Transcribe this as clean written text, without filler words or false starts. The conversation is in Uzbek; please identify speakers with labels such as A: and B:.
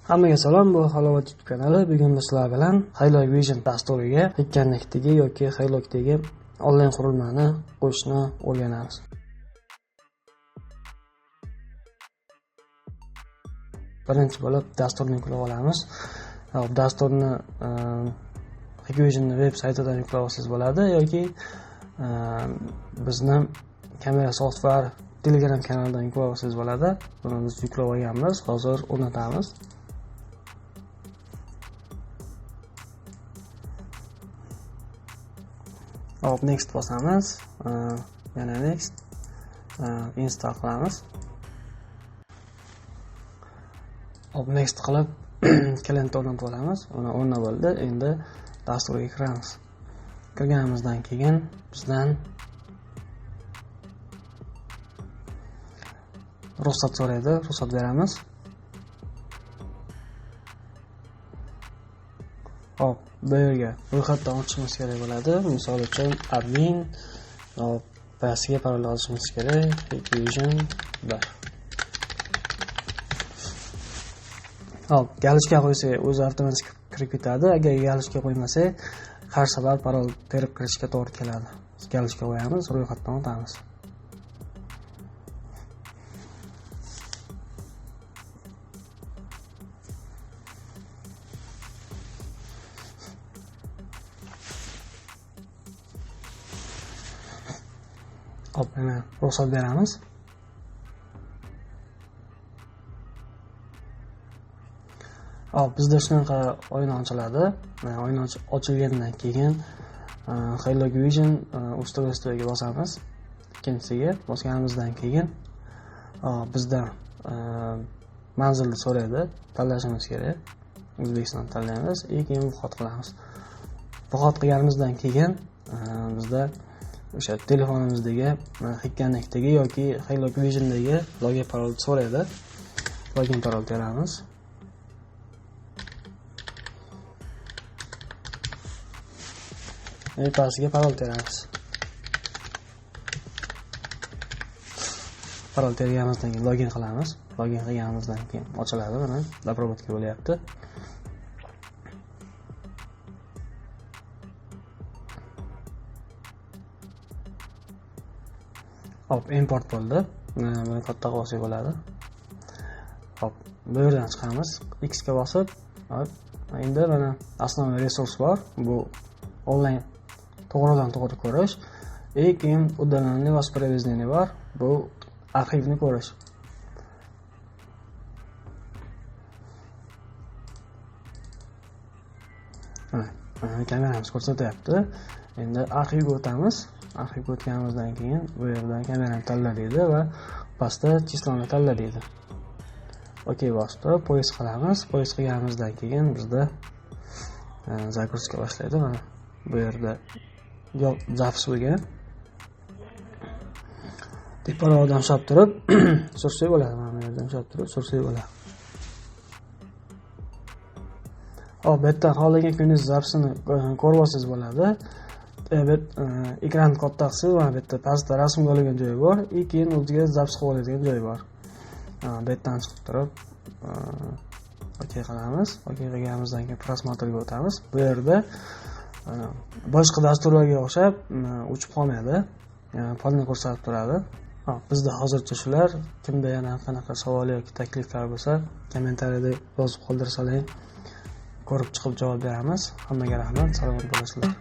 A: Hammaga salom, bu Halovat YouTube kanali. Bugun biz sizlar bilan Hilog Vision dasturiga Hikkannikdagi yoki Hilogdagi onlayn qurilmani qo'shishni o'rganamiz. Birinchi bo'lib dasturni yuklab olamiz. Dasturni Hilog Vision veb saytidan yuklab olsangiz bo'ladi yoki bizni kamera software Telegram kanalidan yuklab olsangiz bo'ladi. Buni biz yuklab olganmiz. Hozir o'rnatamiz. Next bosamiz, yana next, install qilamiz. Next qilib klient o'rnatib olamiz. Uni o'rnab oldi. Endi dasturga kiramiz. Kirganimizdan keyin bizdan ruxsat so'raydi, ruxsat beramiz. Bu yerga ro'yxatdan o'tishimiz kerak bo'ladi. Misol uchun admin, pastiga parol yozishimiz kerak. Vision 1. Galishga qo'ysak, o'zi avtomatik kirib ketadi. Agar galishga qo'ymasak, har safar parol terib kirishga to'g'ri keladi. Galishga qo'yamiz, ro'yxatdan o'tamiz. Mana ruxsat beramiz. Bizda shunaqa oyna ochiladi. Oyna ochilgandan keyin Hilog Vision ustroystoga bosamiz. Ikkinchisiga bosganimizdan keyin bizda manzilni so'raydi. Tanlashimiz kerak. O'zbekiston tanlaymiz. Keyin vahot qilamiz. Vahot qilganimizdan keyin bizda o'sha telefonimizdagi Hikkannikdagi yoki Hilog Visiondagi login parol so'raydi. Login parol beramiz. Pastiga parol teramiz. Parol terganimizdan keyin login qilamiz. Login qilganimizdan keyin ochiladi. Mana doprovodga bo'lyapti. Import bo'ldi. Buni katta qilsak bo'ladi. Bu yerdan chiqamiz. X ga bosib, endi mana asosiy resurs bor. Bu onlayn to'g'ridan to'g'ri ko'rish. Keyin uddalanli воспроизведение bor. Bu arxivni ko'rish. Mana kameramiz ko'rsatyapti. Endi arxivga o'tamiz. Arxivga o'tganimizdan keyin bu yerdan kamerani tanlaydi va pastda chisloni tanlaydi. Okey bosib, poyez qilamiz. Poyez qilganimizdan keyin bizda загрузка boshlaydi. Mana bu yerda zapis bo'lgan. Teparoqdan ushlab turib sursak bo'ladi. Mana bu yerdan ushlab turib sursak bo'ladi. Bu yerdan xohlagan kuningiz zapisini ko'rib olsangiz bo'ladi. Ekran katta qilsangiz, mana bu yerda pastda rasmga olgan joyi bor, keyin o'ziga zapis qilib oladigan joyi bor. Bu yerdan chiqib turib okey qilamiz. Okey qilganimizdan keyin prosmotrga o'tamiz. Bu yerda boshqa dasturlarga o'xshab o'chib qolmaydi. Polni ko'rsatib turadi. Bizda hozircha shular. Kimda yana qanaqa savol yoki takliflar bo'lsa, kommentariyada yozib qoldirsalar, ko'rib chiqib javob beramiz. Hammaga rahmat, salomat bo'lasizlar.